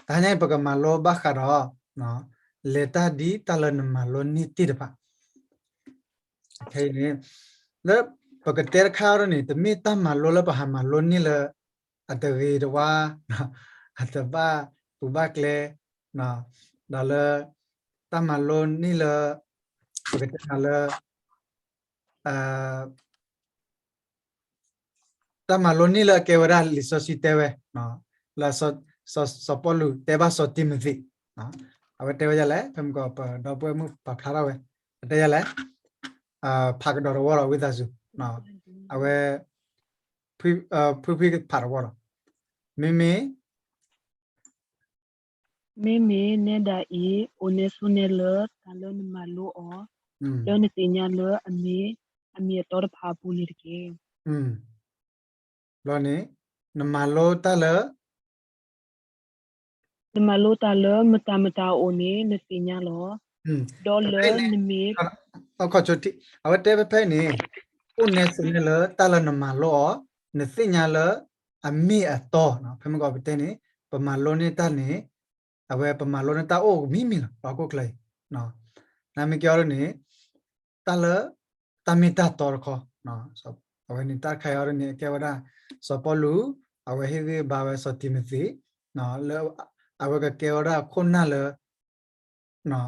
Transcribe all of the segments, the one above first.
tanya pakai malo bakaro no leta di talan malo ni tirpa kayak ini le pakai terkau ni tapi tam malo le paham malo ni le ada girawa ada ba tubak le no dale tam malo ni le pakai le tam malo ni le kewara liso si tewe no la so polu teba so timothy no awet tewe jale pem ko pa do po mu pa khara we te jale phak do ro ro with asu no awe phi phar wo mimi Mimi neda I onesunele talon malu o lon sinyale ami tor phapu lirke lo ni na malo ta le malu tale mata one ne sinyalo dole nimi ko choti awet te phe ni onesunele ta le na malo ne sinyale ami ato no phem ko te ni pa malo ni ta ni awe pa malo ni ta o mimi la ba ko klai no na mi kyo ro ni ta le tamita tor ko no so awe ni ta khai ro ni ke wada so polu awe hi ba we so timothy no le awe ka ke wada khona le no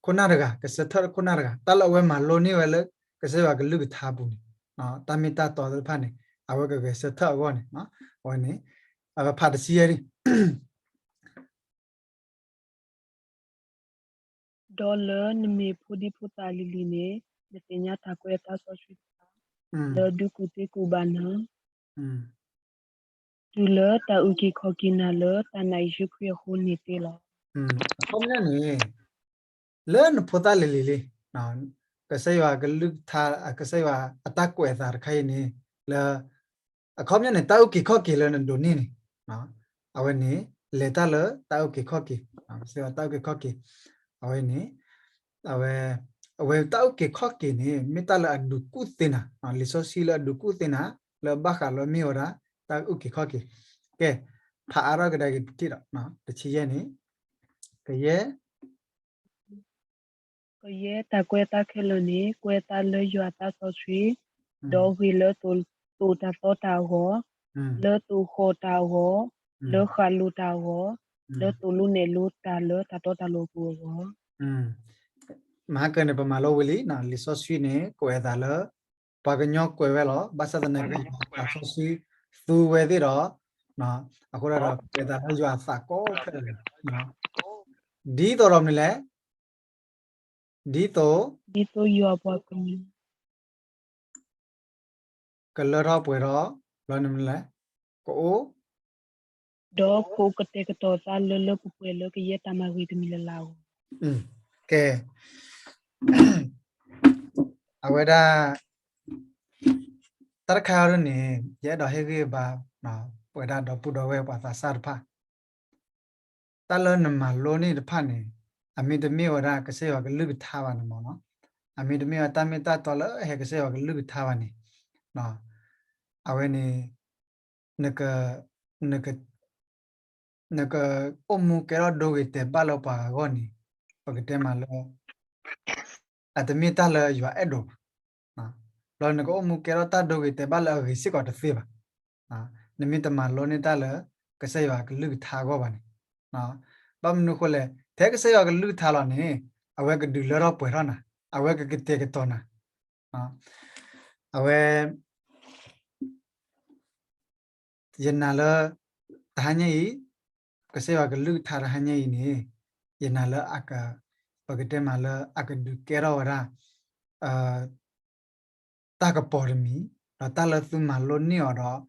khona daga ke se thar khona daga ta le awe ma lo ni we le ke se ba ke lu tha bu ni no tamita tor le pha ni awe ke se thar go ni no awe ni awe pha de si ri dole nimi pudi putali line ne sinya takweta so shit le du kuti kubana dule ta uki khokina le ta nai jukwe ho ni te la không nhá nè lớn phô ta lì lì lì nó cái xây vào cái lực tha cái xây vào attack của ta khai nè là không nhá nè tao kỳ khó kỳ lên đồ nè nó ở bên nè lệ ta lỡ tao kỳ khó kỳ xây vào tao kỳ khó kỳ ở bên nè ở bên tao kỳ khó kỳ nè mấy ta là đủ cút tên à lý số xí là đủ cút tên à là bác cả là miêu đó tao kỳ khó kỳ cái phá ra cái đây cái gì đó nó để chi nè cái gì ko ye ta kweta kheloni kweta le yuata so swi do wi le tu ta so ta go le tu kho ta go le khalu ta go le tu lu ne lu ta le ta to ta lo ku go mà cái này mà lâu vậy nè lý số suy này của ta lỡ và cái nhóc của vậy đó bác sĩ này cái số suy tu về đi đó nó à cô ra cái ta nó dọa sạc có cái nó đi tổ làm này lẽ đi tổ yu apa ko ni cái lỡ đó bữa đó lo này lẽ có do ko ko te ko to sa le pu le ke ye ta ma wi mi le lao cái à vậy đó tất cả rồi nè giờ đó hay cái bà nó vậy đó đó bữa đó về bà ta sát phá ta lên nằm mà lô này phá nè ami de mi ora cái xe cái lư tha vào nó nó ami de mi ta mi ta to lỡ hay cái xe cái lư tha vào nè nó à vậy nè nè cái ôm cái đó đồ cái tế ba lô pa gọi nè cái tế mà lô à de mi ta lỡ vừa ấy đồ rồi nè cái ôm cái đó ta đồ cái tế ba lỡ cái xí có được phê à nè mi ta mà lô nè ta lỡ cái xe cái lư tha gọi vào nè nó bấm nó khole thế cái xe cái lư tha là nè à vậy cái đưa lỡ bồi ra nè à vậy cái tế cái to nè à vậy dân nào lỡ hanya i kasi wa galu thar hanya i ni dân lỡ aka pagete mala aka du kera ora ta ka pormi ta lỡ tu malo ni ora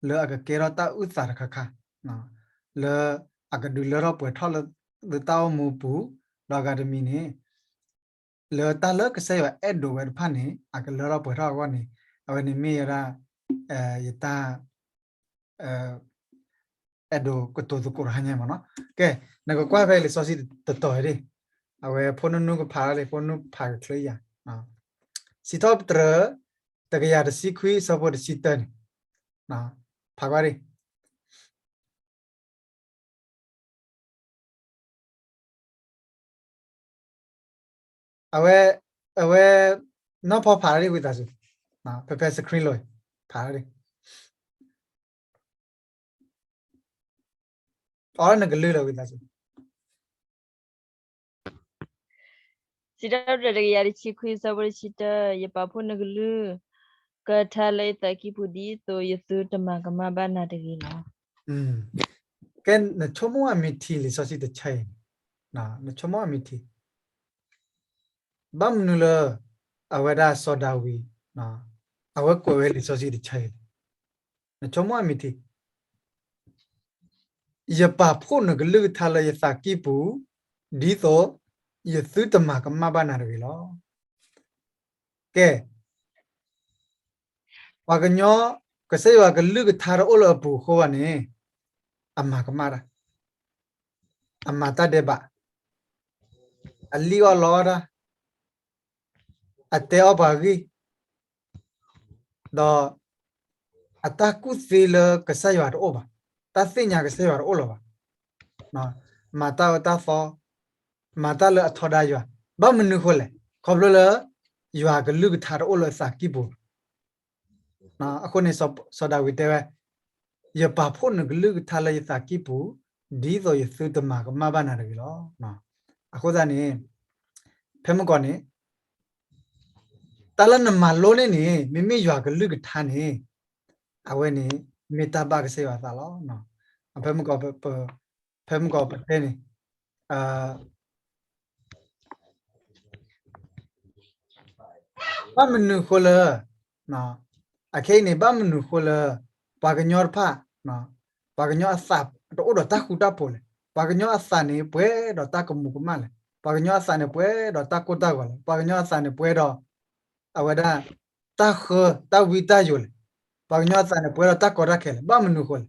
lỡ aka kera ta utar kha kha lỡ aka du lỡ po thol lỡ ta mu pu da ga de mi ni lỡ ta lỡ kasi wa edo wa pha ni aka lỡ po tha wa ni awani mi ra yata edo ko to ko hanya ma no ke na ko kwa ve le so si to ri awe phone nu ko pha le phone nu pha khle ya si top tra ta ga ya de si khui so bo de si tan na pha ba ri เอาไว้เอาไว้น้องพอผ่านได้วิตาสินะเพื่อสกรีนเลยผ่านได้อ๋อนั่นก็ลือเลยวิตาสิ Sida da yari chi khui sabri chita ye papu naglu ka thalai ta ki pudi to yesu tama kama bana de la อืมแกนชั่วโมงมีทีลิซอสิเดชัยนะชั่วโมงมีทีบัมนูเลเอาไว้ได้โซดาวีนะเอาไว้กวยลิซอสิเดชัยชั่วโมงมีทีอย่าป่าพูดนึกลือทะเลยสักกี่ปูดีโตอย่าซื้อตมากมาบ้านอะไรหรอแกว่ากันย่อก็ใช่ว่ากันลือทาร์โอลปูเขาวันนี้อามาก็มาละอามาตาเดบะอัลลีว่าลอระอัตเตอปากีดออัตตาคุสิลก็ใช่ว่าโอบะตาสิญญาก็ใช่ว่าโอลบะนะมาตาตาฟอมาตาเลอทอดายว่าบ้ามันนึกเลยขอบเลยอยู่อากันลือทาร์โอลสักกี่ปูนะคนนี้สอดาวิเตวอย่าป่าพูดนึกลือทาเลยสักกี่ปูดีโตอย่าซื้อตมากมาบ้านอะไรหรอนะအခုသားနေဖဲမကောနေတလနမလုံးနေနေမိမိရွာကလူကထားနေအဝဲနေမေတ္တာပါကစေပါသားလောနော်ဖဲမကောဖဲမကောတဲ့နေအာဘာမနုခလနော်အခဲနေဘာမနုခလပါကညောဖာနော်ပါကညောအစပ်တော့တော့တခုတပိုလေပါကညောအစနေပွဲတော့တကမှုကမလေပါကညောအစနေပွဲတော့တကုတကောလေပါကညောအစနေပွဲတော့အဝဒတာခတာဝီတာယိုလေပါကညောအစနေပွဲတော့တကောရခဲလေဘာမနုခလ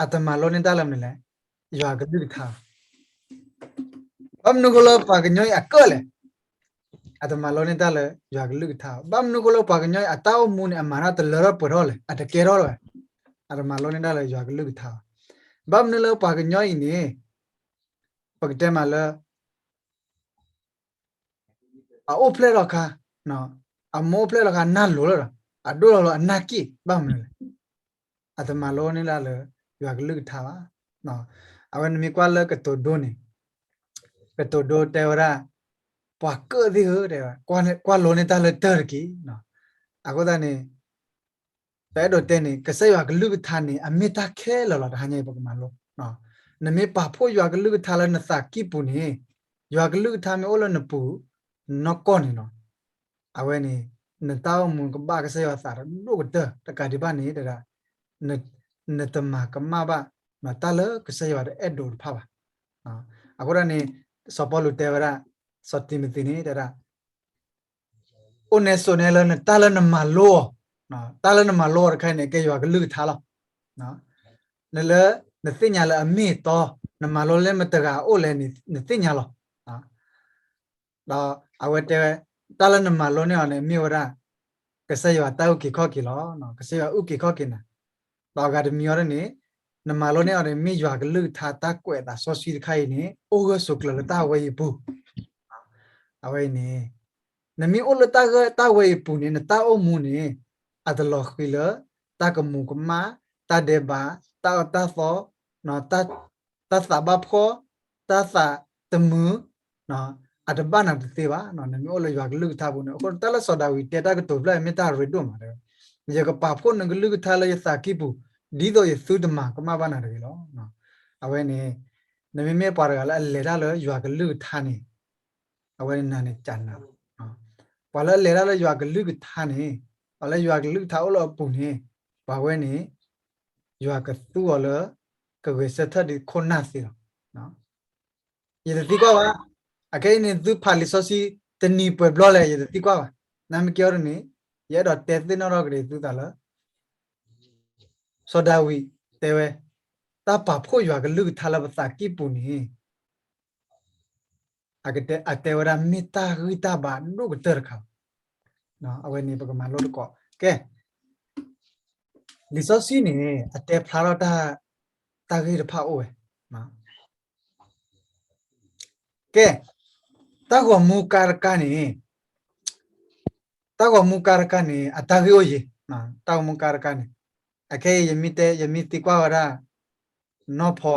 အတမလုံးနေတာလမလေရွာကတိခါဘာမနုခလပါကညောအကလေအတမလုံးနေတာလေရွာကလူထားဘာမနုခလပါကညောအတောက်မှုနဲ့အမာရတလရပရောလေအတကေရောလေအတမလုံးနေတာလေရွာကလူထားဘာမနုလပါကညောဤနေပကတဲမလာအိုဖလေရခါနော်အမောဖလေရခါနာလိုရအဒိုလောအနာကီဘာမနုအတမလုံးနေတာလေရွာကလူထားပါနော်အဝန်မီကွာလကတိုဒိုနေကတိုဒိုတေဝရာပွားကဒီဟဲ့ကွာလုံးနေတာလေတာကီနော်အခုတည်းနေแต่โดเตนี่ก็ใส่ว่ากลึกทานนี่อเมตาแค่ละละหาใหญ่ปกมาโลเนาะนเมปะพ่อยู่กลึกทานละนสักกี่ปุนี่อยู่กลึกทานเมโอละนปูนกก้อนนี่เนาะเอาไว้นี่นตาวมุนก็บ้าก็ใส่ว่าสารลูกเตตะกาดิบ้านนี่เด้อนตมากมาบ้านะตาเลก็ใส่ว่าเอ็ดโดพาบะเนาะအခုတည်းနေစပေါ်လူတေဝရစတိမတိနေတာโอเนโซเนลนตาลนมาโลနော်တာလနမလောရခိုင်နေကေရွာကလူထားလားနော်နလေနသိညာလအမေတော့နမလောလဲမတကအိုလဲနသိညာလောနော်တော့အဝတ်တဲတာလနမလောနေအောင်မြေဝရကစရွာတောက်ကိခော့ကိလောနော်ကစရွာဥကိခော့ကိနာတော့ကတမြေရနေနမလောနေအောင်မြေရွာကလူထားတကွဲ့တာဆောစီခိုင်နေအိုဂဆုကလတာဝေဘူးအဝေနေနမီအိုလတာဝေပူနေနတာအိုမူနေအတလောခိလတာကမုကမာတာဒေဘာတာတာဖောနော်တာသဘဖောတာသတမှုနော်အတဘနာတေပါနော်နမျိုးလရွာကလူထားဘူးနော်အခုတလဆော်ဒါဝီတေတာကတူပလိုက်မေတာရီဒိုမှာတယ်ညကပါဖို့နကလူထားလဲစာကိပူဒီတော့ရသုဒမကမဘာနာတယ်လောနော်အဝဲနေနမမေပါရကလည်းလေတာလဲရွာကလူထားနေအဝဲနာနေကြနာနော်ဘာလဲလေတာလဲရွာကလူထားနေอะไรอยู่กับลูกท้าเราปุ่นนี่บ่าวนี่อยู่กับตัวเราก็เวสต์ที่คนน่าสิเนาะยันที่ก็ว่าโอเคนี่ดูพาลิซอสีตนี่เปิดบล็อกเลยยันที่ก็ว่านั่นไม่เกี่ยวนี่ยันดอเตตินอรกเรดูตาละโซดาวีเตเวตาปะพูอยู่กับลูกท้าเราภาษาญี่ปุ่นนี่อาเกเตอเตวรามิตาหืตาบานลูกเตอร์เขาเนาะเอาไว้นี่ประมาณโลดก็แกลิซอซี่นี่อเตพลาราตากีรพาโอ้ยเนาะแก ตากว่ามูการกันนี่ตากว่ามูการกันนี่อัตากโยยีนะตากมูการกันนี่โอเคยมิติกว่าว่าโนพอ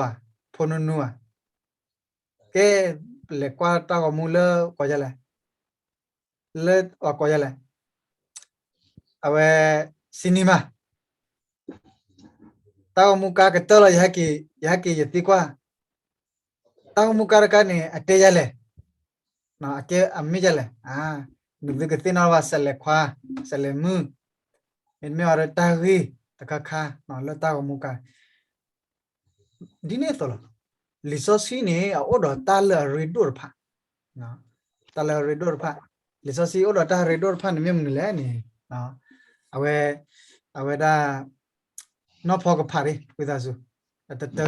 พอนัวแกเล็กกว่าตากว่ามูเลก็จะเลยเลว่าก็จะเลยเอาไว้ซีนีมาตากว่ามูการกันตลอดยากียติกว่าตากว่ามูการกันนี่อัตเจเลยนะโอเคอามิจะเลยนึกถึงที่นอว่าเสลขวาเสลมือเห็นไหมว่าตากีตะกะขานะแล้วตากว่ามูการดีเนี่ยตัวละลิซอซีเนี่ยโอ้ดอตาเลอรีดูร์พะนะตาเลอรีดูร์พะลิซอซีโอ้ดอตารีดูร์พะนี่มันเลยนี่นะเอาไว้ได้นอพอกับพาริวิดาซูแต่30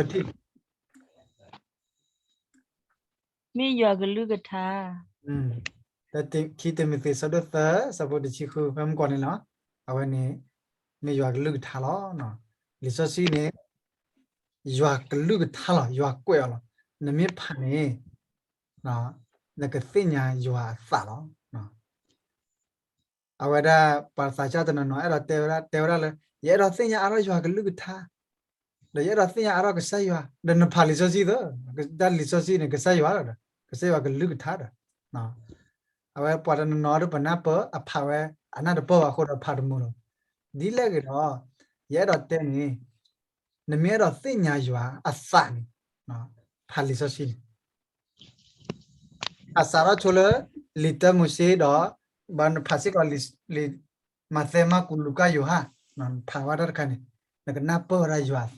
มีอยู่กับลูกท้าแต่คิดไม่ติดสุดท้ายสมบูรณ์ชิคุเพิ่มก่อนเลยเนาะเอาไว้นี่ไม่อยากลึกท่าล้อเนาะลิซอซีเนี่ยอยากลึกท่าล้ออยากกลัวล้อนั่นไม่ผ่านนี่เนาะนั่นก็สิ่งอย่างอยากสาล้อเนาะเอาไว้ได้ภาษาชาตินั่นเนาะเราเทวราเลยเยอะเราสิ่งอย่างอะไรอยากลึกท่าเดี๋ยวเราสิ่งอย่างอะไรก็ใช่ว่าเดินผ่านลิซอซีเด้อแต่ลิซอซีเนี่ยก็ใช่ว่าแล้วก็ใช่ว่าก็ลึกท่าเด้อเนาะเอาไว้ปอดนอร์ปนับเปออพาไว้อันนั้นเปอว่าคนเราพาดมุโนดีเลยก็เนาะเยอะเราเต้นนี่นเมียเราสิ่งอย่างอยู่อัศนี่เนาะพาลิซอซีอาสาระชลลิตมุสีดอบันภาษิกอลิมาเซมาคุลุกาอยู่ฮะนั่นภาวะดักกันนี่นักนับเปอร์อะไรอยู่อัศ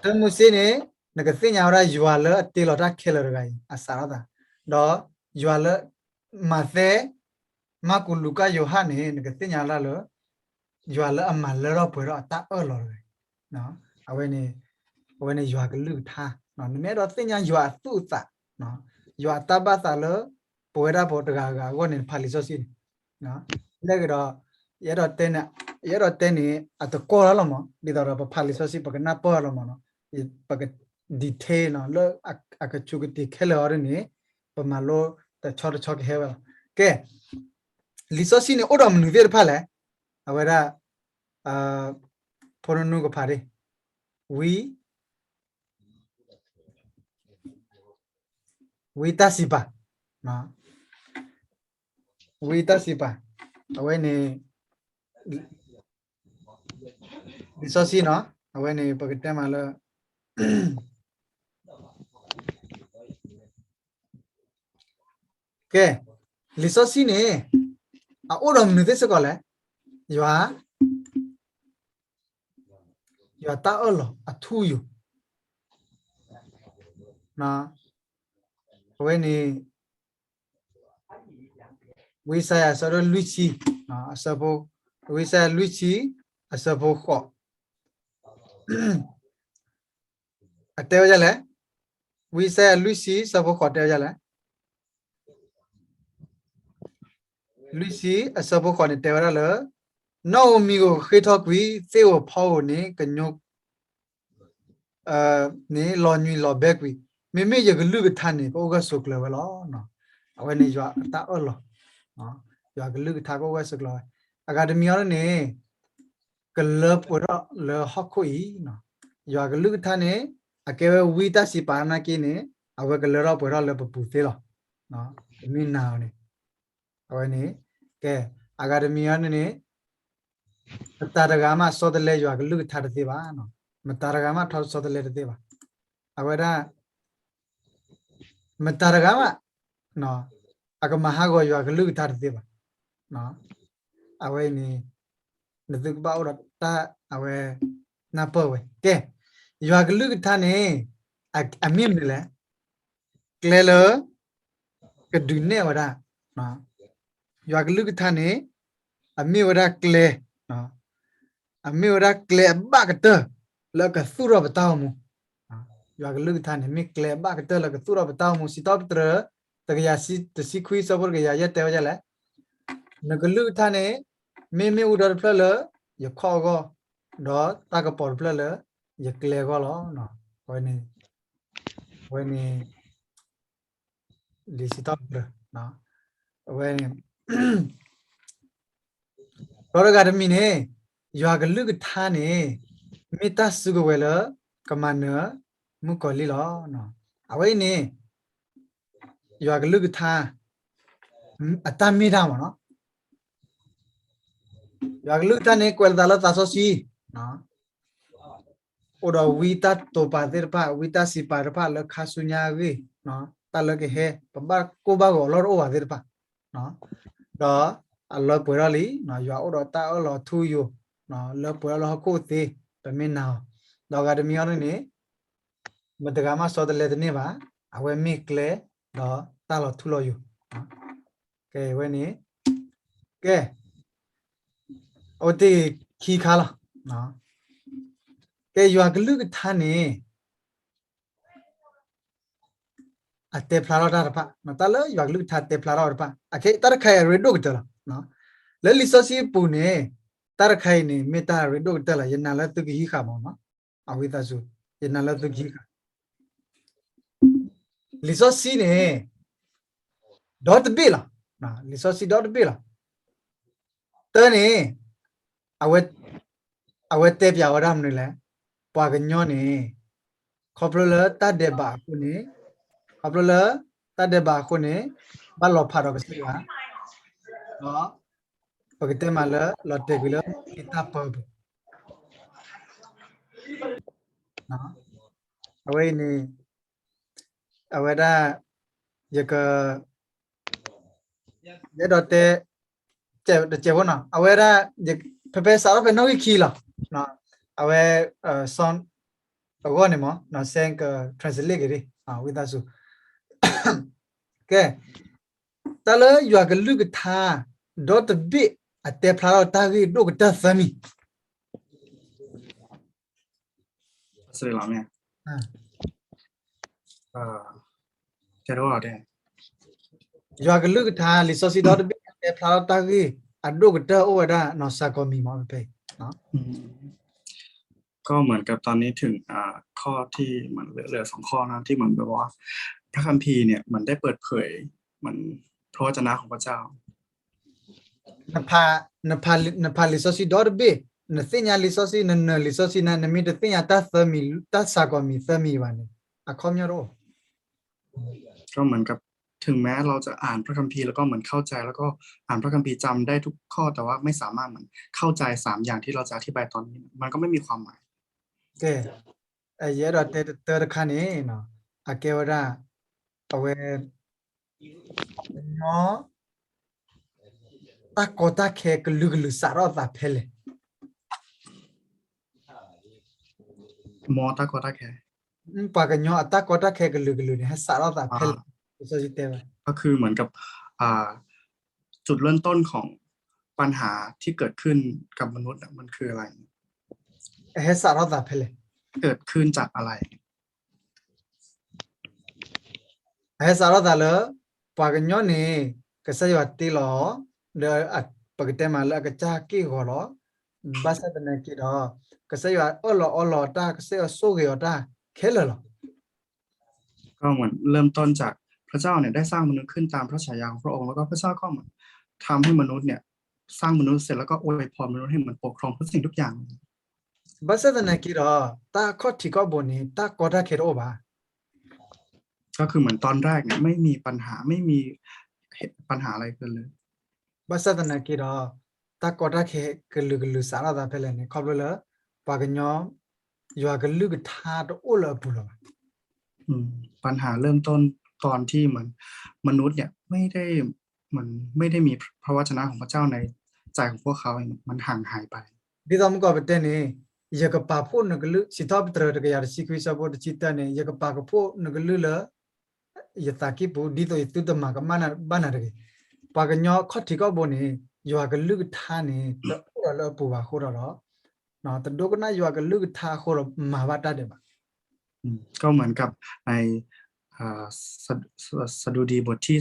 ตมุสีนี่นักสิ่งอย่างอะไรอยู่อัลเลติลอดักเคลร์ไงอาสาระดาดออยู่อัลเลมาเซมาคุลุกาอยู่ฮะนี่นักสิ่งอย่างอะไรเลยอยู่อัลเลอามาเลรอเปอร์อัตตาเลยเนาะเอาไว้นี่อยู่อักลึกท่าเนาะนี่เราสิ่งอย่างอยู่อัสุตะเนาะอยู่อัตตาบาสาเลปวยราปอดกากาวันนี้พาลิโซซินเนาะเด็กเราเยอะเราเต้นนี่อัตโกแล้วมั้งดีต่อเราพาลิโซซิปกันนับเปอร์แล้วมั้งเนาะปกันดีเทลเนาะแล้วอักจุกติเคลอร์นี่ประมาณโลแต่ช็อตเฮเวลแกลิโซซินโอดอมนึกเดียร์พาเลยเอาไว้ได้พอนุก็พาดิวีตาสิบะนะวีตาสิบะเอาไว้ในลิซอซีเนาะเอาไว้ในปกติมาแล้วแกลิซอซีเนี่ยโอ้ดอมนึกได้สักก่อนเลยอยู่ตาลทูอยู่นะเอาไว้ในวิสัยสระลุชีนะสะโพวิสัยลุชีสะโพขอเทวจะเลยวิสัยลุชีสะโพขอเทวจะเลยลุชีสะโพขอเนี่ยเทวจะเลยน้องมีก็เคยทอกวิเซลพ่อเนี่ยกันยกนี่ลอนวีลอเบกวิไม่อยากลึกท่านนี่ก็สุกเลยวะล้อเนาะเอาไว้ในจัวตาเนาะอยากลึกท่าก็สุกเลยอากาศมีอะไรเนี่ยก็เลิฟปวดเลิฟฮอกคุยเนาะอยากลึกท่านนี่อาเกววิตาสิปานากินี่เอาไว้ก็เลิฟปวดเลิฟปุ๊บเตลเนาะมีนาวนี่เอาไว้นี่แกอากาศมีอะไรเนี่ยตาระกามาสอดเลยอยากลึกท่าเดียวเนาะมันตาระกามาทอดสอดเลยเดียวเอาไว้ได้ Mentaragama no aga mahago yo aga lu tar deba no awe ni naduk ba ora ta awe na po we ke yo aga lu ta ne amim ni le klelo ke dunne wada no yo aga lu ta ne ami wada kle no ami wada kle ba ka ta la ka sura ba ta mu yo aga lu ta ne mi kle ba ka ta la ka sura ba ta mu si ta traตะกี้ยาสิตะสิคุยสอบร์กยาเยอะเท่าไหร่ละนักลูกท่านเนี่ยไม่อุดรเพลเลยอย่าข้อก็ดอตากระป๋องเพลเลยอย่าเกลียก็ล้อเนาะวันนี้ ဒီစီတော့နော်ဝဲနေတော့ကရမီနေရွာကလူကထားနေမိသားစုကဝဲလကမနမူကလီလောနော်အဝဲနေရွာကလူကထားအတမီတာမနော်ရွာကလူထားနေကွယ်တာလတာဆိုစီနော်โอดวีตาโตปาเตปะวิตาสิปาระปะลคาสุญาเวเนาะตาลกเฮปะบะโกบะโกลอโอวาเตปะเนาะดออัลลอปุระลีเนาะยาโอดตาอัลลอทูยูเนาะลอปุระลอโกเตปะเมนาวดอกาดมีอรนี่มะตะกามาซอดเลตนี่บาอเวมิเคลดอตาลอทูลอยูเนาะแกเวนี่แกโอติคีคาลเนาะแกอยู่กลึกท่านนี่อัตเตพลาราดาร์ปะนั่นตาเลยอยู่กลึกท่าเตพลาราดาร์ปะโอเคตาร์ใครเรดโดกเตล่ะเนาะแล้วลิซอซีปูเนี่ยตาร์ใครนี่ไม่ตาเรดโดกเตล่ะยันนั่นแล้วตุกฮีข้ามเนาะเอาไว้ตาสูยันนั่นแล้วตุกฮีข้าลิซอซีเนี่ยดอทเบล่ะนะลิซอซีดอทเบล่ะตอนนี้เอาไว้เตปยาวดามนี่แหละปากันย้อนนี่ขอบเลยตาเดบาคนนี้ขอบเลยตาเดบาคนนี้บ้านเราพาเราไปสิวะเนาะปกติมาเลยเราเด็กไปเลยที่ตาเปิบเนาะเอาไว้นี่เอาไว้ได้ยังก็เดี๋ยวเตะเจ็บวะเนาะเอาไว้ได้ยังเพ่ๆสาวเป็นน้องอีขี้หรอเนาะเอาไว้ซอนเอาเนี่ยมั้งเนาะเซนก็ translate กันดิวิธีสูแกแต่เลยอยู่กับลูกท่าดอทบิอัตเตพลาเราตากีดูกตัดสามีสวัสดีหลังเนี่ยจะรู้หรอเนี่ยอยู่กับลูกท่าลิซอซีดอทบิอัตเตพลาเราตากีอัดดูกตัดโอ้ได้นอสากมีมั้งไปเนาะก็เหมือนกับตอนนี้ถึงข้อที่มันเหลือ2 ข้อนะที่เหมือนแบบว่าพระคัมภีร์เนี่ยมันได้เปิดเผยมันพระวจนะของพระเจ้านพาลิซอซีดอทบินสิญญาลิซอซีนลิซอซีนมีแต่สิญญาตัดสามีตัดสากมีสามีวันนี้ข้อมีอะไรก็เหมือนกับถึงแม้เราจะอ่านพระคัมภีร์แล้วก็เหมือนเข้าใจแล้วก็อ่านพระคัมภีร์จำได้ทุกข้อแต่ว่าไม่สามารถเหมือนเข้าใจ3 อย่างที่เราจะอธิบายตอนนี้มันก็ไม่มีความหมายแกเยอะเราเตอร์คันนี้เนาะเกวราเอาไว้เนาะตาโกตาเคกลุกสารตาเพลมอตากอตาแคปากเนาะตาโกตาเคกลุกเนี่ยสารตาเพลสจิตเตวก็คือเหมือนกับจุดเริ่มต้นของปัญหาที่เกิดขึ้นกับมนุษย์มันคืออะไรสารตาเพลเกิดขึ้นจากอะไรสารตาเลยปากเนาะนี่ก็สยวัติหรอเดี๋ยวปกติมาแล้วก็จากกี่หัวหรอบาสตนะกี่ดอก็สยวัติอ๋อตาก็สยวัติสู้กี่ตาเคลหรอก็เหมือนเริ่มต้นจากพระเจ้าเนี่ยได้สร้างมนุษย์ขึ้นตามพระฉายาของพระองค์แล้วก็พระเจ้าก็เหมือนทำให้มนุษย์เนี่ยสร้างมนุษย์เสร็จแล้วก็อวยพรมนุษย์ให้เหมือนปกครองทุกสิ่งทุกอย่างบาสตนะกี่ดอตาข้อที่ก็บนนี้ตาก็ได้เคโรบาก็คือเหมือนตอนแรกเนี่ยไม่มีปัญหาไม่มีปัญหาอะไรกันเลยบาสตนะกี่ดอตาก็ได้เคกลุสารตาเพลเนี่ยขอบเลยปากเนาะอยู่กับลูกท่าตัวโอ้ละปุโลปัญหาเริ่มต้นตอนที่เหมือนมนุษย์เนี่ยไม่ได้มีพระวจนะของพระเจ้าในใจของพวกเขามันห่างหายไปดิตามก็เป็นเนี่ยยากปาพูนกลือสิทอบตระกยาสิคุยสะบดจิตเนี่ยยากปากพูนกลือละยาตากิปูดิโตตุตมากมานะบ้านอะไรปากเนาะข้อที่ก็บนนี่อยู่กับลูกท่านี่ตัวละปูบาโครหรอเนาะแต่ดูก็น่าอยู่กับลูกท่าโครมาวัดได้บ้างก็เหมือนกับในสดุดีบทที่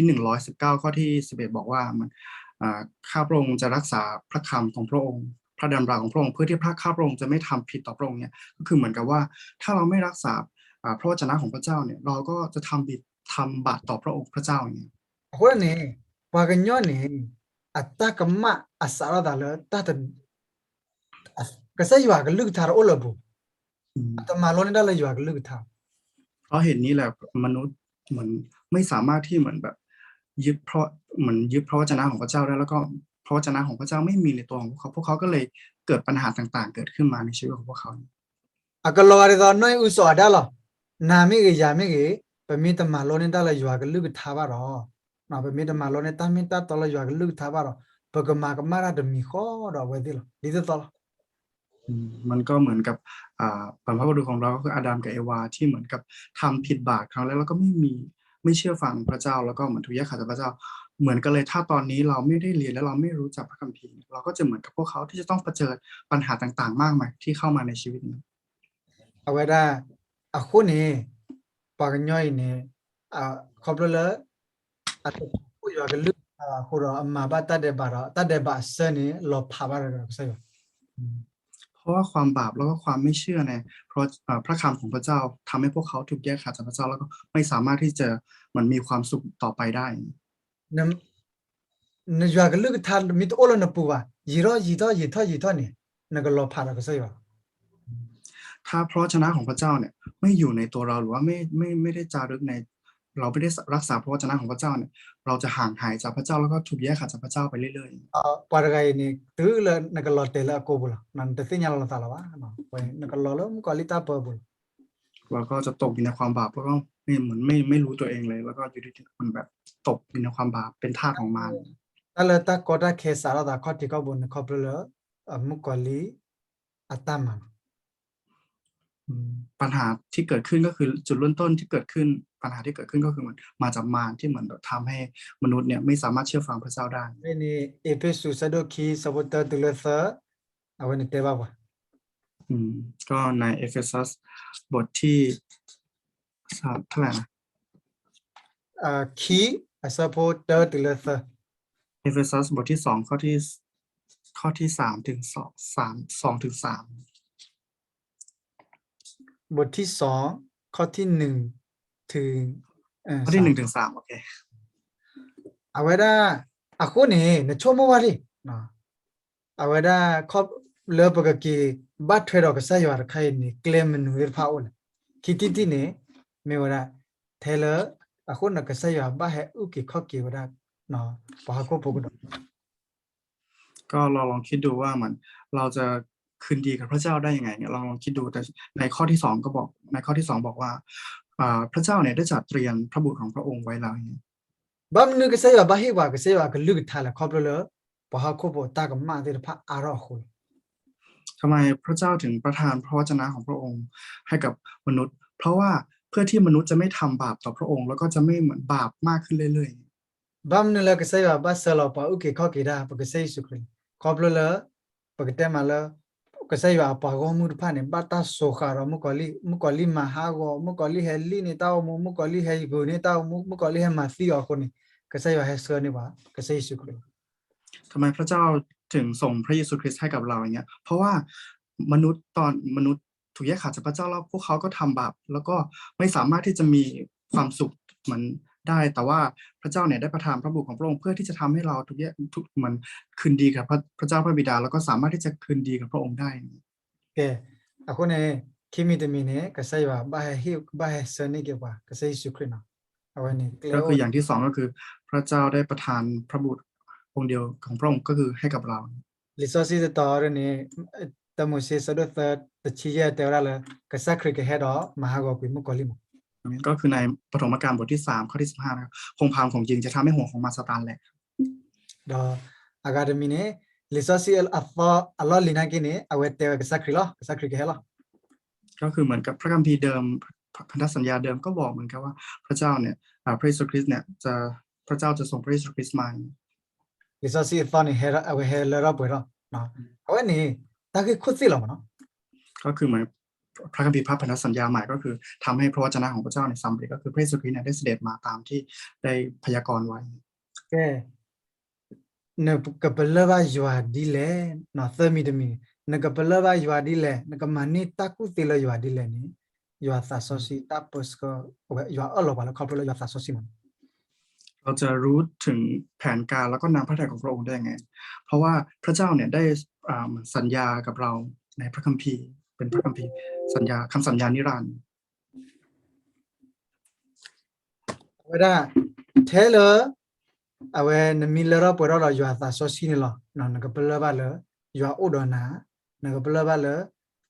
119ข้อที่11บอกว่ามันข้าพระองค์จะรักษาพระคำของพระองค์พระดำรัสของพระองค์เพื่อที่ข้าพระองค์จะไม่ทำผิดต่อพระองค์เนี่ยก็คือเหมือนกับว่าถ้าเราไม่รักษาพระวจนะของพระเจ้าเนี่ยเราก็จะทำผิด ทำบาปต่อพระองค์พระเจ้าอย่างนี้ย အခုနေဘာကညောနေအတကမအစားရတာလေတတ်ကစားရွာကလူထားရအလဘူ อืม အတမလုံးနေတာလေရွာကလူထား เพราะเหตุนี้แหละมนุษย์เหมือนไม่สามารถที่เหมือนแบบยึดเพราะเหมือนยึดพระวจนะของพระเจ้าได้แล้วก็พระวจนะของพระเจ้าไม่มีในตัวของพวกเขาก็เลยเกิดปัญหาต่างๆ เกิดขึ้นมาในชีวิตของพวกเขา အကလောရတော့နိုင်ဥစောဒါလောနာမိကယာမိကပမိတမလုံးနေတာလေရွာကလူထားပါတော့နော်ပမိတမလုံးနေတာမိတာတော်လေရွာကလူထားပါတော့ပကမာကမာရတမီခေါ်တော့ဝဲဒီလောဒီတော့ มันก็เหมือนกับบรรพบุรุษของเราก็คืออาดัมกับเอวาที่เหมือนกับทำผิดบาปครั้งแรกแล้วก็ไม่เชื่อฟังพระเจ้าแล้วก็เหมือนถูกแยกขาดจากพระเจ้าเหมือนกันเลยถ้าตอนนี้เราไม่ได้เรียนและเราไม่รู้จักพระคัมภีร์เราก็จะเหมือนกับพวกเขาที่จะต้องเผชิญปัญหาต่างๆ มากมายที่เข้ามาในชีวิตนี้ เอาไว้ได้အခုနေပါကညောင်းနေခေါပလလအတကိုရွာကလူဟိုတော့အမဘာတတ်တယ်ပါတော့တတ်တယ်ပါစနေလောဖာပါရတော့ဆက် เพราะว่าความบาปแล้วก็ความไม่เชื่อในพระคำของพระเจ้าทำให้พวกเขาถูกแยกขาดจากพระเจ้าแล้วก็ไม่สามารถที่จะมันมีความสุขต่อไปได้ နရွာကလူထားမိတအိုလနပူပါရီတော့ရီတော့နေနကလောဖာရကဆက်ရ ถ้าพระวจนะของพระเจ้าเนี่ยไม่อยู่ในตัวเราหรือว่าไม่ได้จารึกในเราไม่ได้รักษาพระวจนะของพระเจ้าเนี่ยเราจะห่างหายจากพระเจ้าแล้วก็ถูกแยกขาดจากพระเจ้าไปเรื่อย ပါရဂိုင်နေတူလနကလောတဲလာကိုဘူးလားနန်တသိညာလောတာလာပါနော်ဝဲနကလောလမကလီတာပဘူး ๆเราก็จะตกอยู่ในความบาปแล้วก็เหมือนไม่รู้ตัวเองเลย แล้วก็อยู่ที่มันแบบตกอยู่ในความบาปเป็นทาสของมาร တလတကောတာခေစာရတာခေါတိကောဘုန်ခေါပလမကလီအတမန် ปัญหาที่เกิดขึ้นก็คือจุดเริ่มต้นที่เกิดขึ้นปัญหาที่เกิดขึ้นก็คือมันมาจากมารที่เหมือนแบบทำให้มนุษย์เนี่ยไม่สามารถเชื่อฟังพระเจ้าได้ นี่เอเฟซุสดคีสบตตุลเซเอาไว้ในเตบะวะ ก็ในเอเฟซัสบทที่เท่าไหร่นะ คีสบตตุลเซ เอเฟซัสบทที่2ข้อที่3ถึง2ถึง3 บทที่2ข้อที่1ถึง ข้อที่1ถึง3โอเค เอาไว้ได้အခုနေနချိုမဝရီနော်เอาไว้ได้ครอบเลปกกีบัดเทรอกษายอร์ไข่นี่เคลมนูเวฟาโอลคิติตินี่เมวดาเทเลအခုနကษายอร์บะเฮอุกิข้อกีวดาနော်ဘာကိုပုဂ္ဂိုလ် ก็เราลองคิดดูว่ามันเราจะคืนดีกับพระเจ้าได้ยังไงเนี่ยเราลองคิดดูแต่ในข้อที่2บอกว่าพระเจ้าเนี่ยได้จัดเตรียมพระบุตรของพระองค์ไว้แล้วอย่างนี้ บัมนึกษายอบะเฮวากษายอกลึกทาละครอบเลဘာကိုပုတကမတဲ့ဖာအရောခု ทำไมพระเจ้าถึงประทานพระวจนะของพระองค์ให้กับมนุษย์ เพราะว่าเพื่อที่มนุษย์จะไม่ทำบาปต่อพระองค์แล้วก็จะไม่เหมือนบาปมากขึ้นเรื่อย บัมนึกษายอบะสลอปะอุกิข้อกีดาปกษายสุครีครอบเลปกเตมาเลกษายอปะกอมุพานี่บัตตาโซคารมุกอลีมหากอมุกอลีเฮลีนี่ตาวมุกอลีเฮกูนี่ตาวมุกอลีเฮมาซีออคนนี่กษายอเฮสนี่บากษายสุครี ๆทำไมพระเจ้าถึงส่งพระเยซูคริสต์ให้กับเราอย่างเงี้ยเพราะว่ามนุษย์ถูกแยกขาดจากพระเจ้าแล้วพวกเขาก็ทำบาปแล้วก็ไม่สามารถที่จะมีความสุขเหมือนได้แต่ว่าพระเจ้าเนี่ยได้ประทานพระบุตรของพระองค์เพื่อที่จะทำให้เราทุกมันคืนดีกับพระเจ้าพระบิดาแล้วก็สามารถที่จะคืนดีกับพระองค์ได้ แกအခုနေခိမိတမီနေကဆายဝဘာဟိဘာဟစနိကေဘာကဆายสุครีนะเอาไว้นี่ ก็คืออย่างที่2ก็คือพระเจ้าได้ประทานพระบุตรองค์เดียวของพระองค์ก็คือให้กับเรา ลิซอซีตอรนี่ตะมุเสสดตะชีเยเตราละกษัคริกเฮดอมหากอกุมุกอลิม ก็คือในปฐมกาลบทที่3ข้อที่15นะครับพงพามของจริงจะทำให้หัวของมารซาตานแหลก ดออากาดมีนี่ลิซอซีอัลฟาอัลลอฮ์ลินากินี่เอาไว้เตกษัคริกเฮลอ ก็คือเหมือนกับพระคัมภีร์เดิมพันธสัญญาเดิมก็บอกเหมือนกันว่าพระเจ้าเนี่ยพระเยซูคริสต์เนี่ยพระเจ้าจะส่งพระเยซูคริสต์มา ลิซอซีตอนนี่เฮระเอาไว้เฮเลระป่วยเนาะเอาไว้นี่ตาคือคุดสิหรอมั้งเนาะ ก็คือเหมือนพระคัมภีร์พันธสัญญาใหม่ก็คือทำให้พระวจนะของพระเจ้าในสำเร็จก็คือพระเยซูคริสต์เนี่ยได้เสด็จมาตามที่ได้พยากรณ์ไว้ แกเนกะเปลบะยัวดีแลเนาะเซมิตมีเนกะเปลบะยัวดีแลเนกะมานี่ตะกุติลยัวดีแลนี่ อยู่อาศัยโซซีตาเปิสก็อยู่อลอกว่าแล้วครอบครัวอยู่อาศัยโซซีมัน เราจะรู้ถึงแผนการแล้วก็นำพระทัยของพระองค์ได้ยังไง เพราะว่าพระเจ้าเนี่ยได้เหมือนสัญญากับเราในพระคัมภีร์เป็นพระคัมภีร์สัญญาคำสัญญานิรันดร์ เวลาเทเลอร์เอาไว้นมีเลอร์ปวดเราอยู่อาศัยโซซีนี่หรอนั่นก็เป็นเลอร์บ้าเลยอยู่อุดรนะนั่นก็เป็นเลอร์บ้าเลย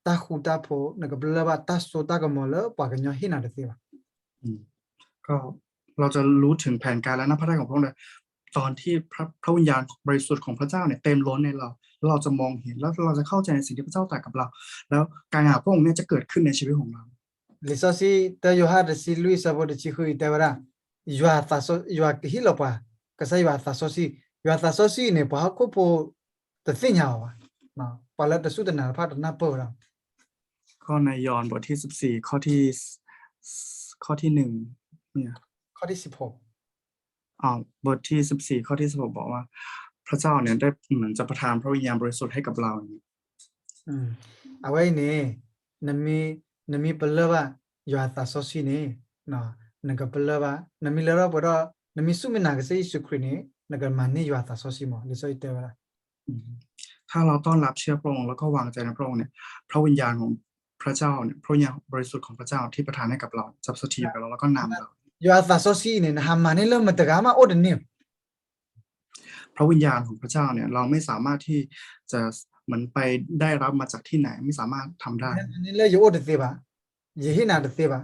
ตาคูตาโพนั่นก็เป็นเลอร์บ้าตาโซตาก็มอเลยปากกันยังหินาเด็ดสิวะ ก็เราจะรู้ถึงแผนการและนำพระทัยของพระองค์เลยตอนที่พระวิญญาณบริสุทธิ์ของพระเจ้าเนี่ยเต็มล้นในเราแล้วเราจะมองเห็นแล้วเราจะเข้าใจในสิ่งที่พระเจ้าตรัสกับเรา แล้วการงานของพระองค์เนี่ยจะเกิดขึ้นในชีวิตของเรา ลิซอซีเตอยู่หาดซิลุยซาบดชิคุยเตวราอยู่อาศัยโซอยู่อาฮิโลปะก็ใช่อยู่อาศัยโซซีอยู่อาศัยโซซีเนี่ยพอเขาคุปโปตัดสินยาวะนะพอแล้วตัดสุดนะพาดนาเปอร์ละ ก็ในยอห์นบทที่14ข้อที่1เนี่ย ข้อที่16 บทที่14ข้อที่16บอกว่า พระเจ้าเนี่ยได้เหมือนจะประทานพระวิญญาณบริสุทธิ์ให้กับเราอย่างนี้ เอาไว้นี่นมีเปลือกว่าอยู่อาศัยโซซีนี่นะนั่นก็เปลือกว่านมีเลอร์ปวดนมีสุมินาก็ใช่สุครีนี่นั่นก็มันนี่อยู่อาศัยโซซีมั้งลิซออีเตวรา ถ้าเราต้อนรับเชื่อพระองค์แล้วก็วางใจในพระองค์เนี่ยพระวิญญาณของพระเจ้าเนี่ยพระวิญญาณบริสุทธิ์ของพระเจ้าที่ประทานให้กับเราจะสถิตอยู่กับเราแล้วก็นำเรา อยู่อาศัยโซซีนี่นะฮามันนี่เริ่มมาตะกามาโอดนี่ พระวิญญาณของพระเจ้าเนี่ยเราไม่สามารถที่จะเหมือนไปได้รับมาจากที่ไหนไม่สามารถทำได้ นี่เลยอยู่โอดเตบะยี่หินาเตบะ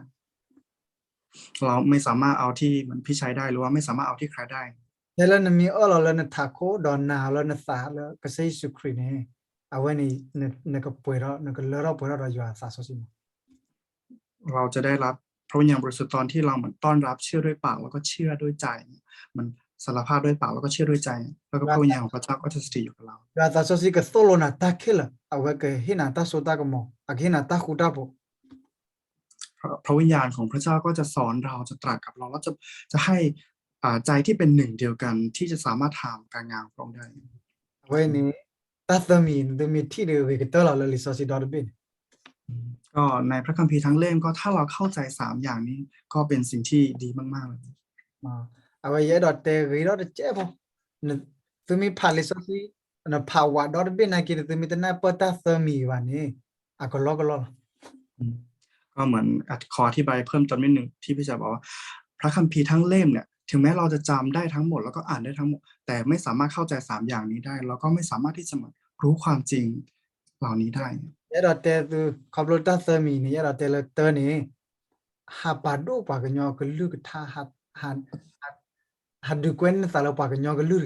เราไม่สามารถเอาที่เหมือนพี่ชัยได้หรือว่าไม่สามารถเอาที่ใครได้ เฮเลนมีเราเลนทาโคดอนนาเลนสาเลก็ใช้สุครีนี่เอาไว้นี่นก็ป่วยแล้วนก็เลอป่วยแล้วอยู่อาศัยโซซีมั้ง เราจะได้รับพระวิญญาณบริสุทธิ์ตอนที่เราเหมือนต้อนรับเชื่อด้วยปากแล้วก็เชื่อด้วยใจมันสารภาพด้วยปากแล้วก็เชื่อด้วยใจ แล้วก็พระวิญญาณของพระเจ้าก็จะสถิตอยู่กับเรา อยู่อาศัยโซซีก็โซโลนาตาคิลเอาไว้ก็หินาตาโซตาก็มองอากินาตาคูตาโป พระวิญญาณของพระเจ้าก็จะสอนเราจะตรัสกับเราแล้วจะให้ใจที่เป็นหนึ่งเดียวกันที่จะสามารถทำการงานของพระองค์ได้ เอาไว้นี่ตาตมีที่เดียวกันตลอดเลยลิซอซีดอร์บิน ก็ในพระคัมภีร์ทั้งเล่มก็ถ้าเราเข้าใจ3อย่างนี้ก็เป็นสิ่งที่ดีมากๆเลย เอาไว้ยัดดอทเตอร์กีดอทเจ็บปะเนี่ยตัวมีพาลิซอซีเนี่ยพาวดอทบินนะคิดตัวมีแต่หน้าเปิดตาตัวมีวันนี้อ่ะก็ล้อ ก็เหมือนขออธิบายเพิ่มเติมนิดนึงที่พี่จะบอกว่าพระคัมภีร์ทั้งเล่มเนี่ยถึงแม้เราจะจำได้ทั้งหมดแล้วก็อ่านได้ทั้งหมดแต่ไม่สามารถเข้าใจ3อย่างนี้ได้เราก็ไม่สามารถที่จะรู้ความจริงเหล่านี้ได้ ยัดดอทเตอร์ตัวขับรถตาตัวมีนี่ยัดดอทเตอร์ตัวนี้หาปาดูปากกันยอก็ลึกท่าหัดดูกวนสารปากกันยอก็ลึก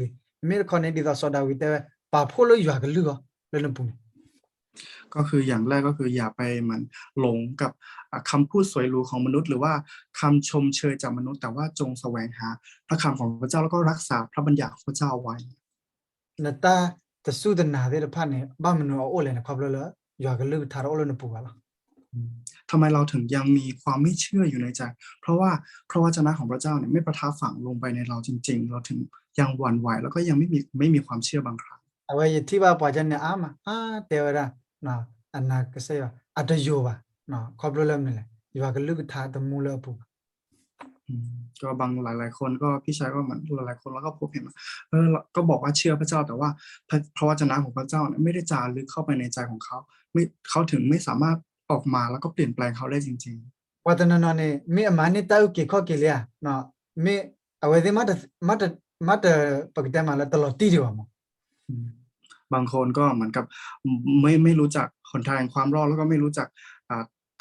มีคนนี้ดีต่อสอดาวิเตอร์ปาพูดเลยอยู่กันลึกเลยนะปุ่น ก็คืออย่างแรกก็คืออย่าไปเหมือนหลงกับคำพูดสวยหรูของมนุษย์หรือว่าคำชมเชยจากมนุษย์แต่ว่าจงแสวงหาพระคำของพระเจ้าแล้วก็รักษาพระบัญญัติของพระเจ้าไว้ นาตาจะสู้ดนาเดลพันเนี่ยบ้านมันเอาโอเลยนะครับเลยอยากกันลึกทารโอเลยนะปู่ละ ทำไมเราถึงยังมีความไม่เชื่ออยู่ในใจ เพราะว่าพระวจนะของพระเจ้าเนี่ยไม่ประทับฝังลงไปในเราจริงๆ เราถึงยังหวั่นไหวแล้วก็ยังไม่มีความเชื่อบางครั้ง เอาไว้ที่บ้านป่าจันเนี่ยมาเทวดานะอันนั้นก็เสียอัตโยบะนะขอบเลยนี่แหละอยากกันลึกทาตมูเลยปู่ ก็บางหลายๆคนก็พี่ชายก็เหมือนหลายๆคนแล้วก็พบเห็นว่าก็บอกว่าเชื่อพระเจ้าแต่ว่าพระวจนะของพระเจ้าเนี่ยไม่ได้จารึกเข้าไปในใจของเขาเขาถึงไม่สามารถออกมาแล้วก็เปลี่ยนแปลงเขาได้จริงๆ ว่าแต่นั่นเนี่ยมีอามานี่ตาอุกิข้อกิเลยนะมีเอาไว้ที่มาแต่ปกติมาแล้วตลอดที่ดีกว่ามั้ง บางคนก็เหมือนกับไม่รู้จักหนทางแห่งความรอดแล้วก็ไม่รู้จัก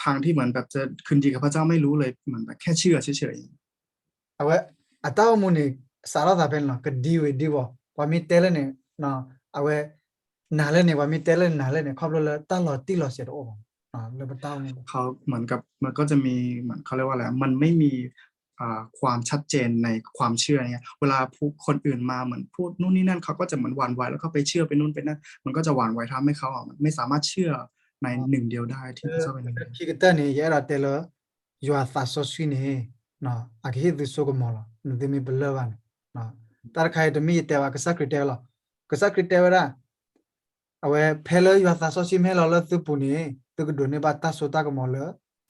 ทางที่เหมือนแบบจะคืนดีกับพระเจ้าไม่รู้เลยเหมือนแบบแค่เชื่อเฉย เอาไว้อัตรามูนี่สารตาเป็นหรอก็ดีวะว่ามีเตลเนี่ยนะเอาไว้นาเลเนี่ยว่ามีเตลนาเลเนี่ยครอบเลยตลอดที่เราเสียโอ้เลยมาต้ามู เขาเหมือนกับมันก็จะมีเหมือนเขาเรียกว่าอะไรมันไม่มีความชัดเจนในความเชื่อเนี่ยเวลาคนอื่นมาเหมือนพูดนู่นนี่นั่นเขาก็จะเหมือนหวั่นไหวแล้วก็ไปเชื่อไปนู่นไปนั่นมันก็จะหวั่นไหวทำให้เขาไม่สามารถเชื่อในหนึ่งเดียวได้ที่พระเจ้าเป็นหนึ่งเดียว พี่ก็เต้นเนี่ยยัดเตลอยู่อาศัยโซชีนี่นะอากิฮิตสุกมอลนั่นที่มีเบลวันนะตาใครจะมีเตวก็สักคริเตวละก็สักคริเตวละเอาไว้เพลอยู่อาศัยโซชีไม่เราเลยตุปุนี่ตุกดูนี่บัตตาสุตากมอล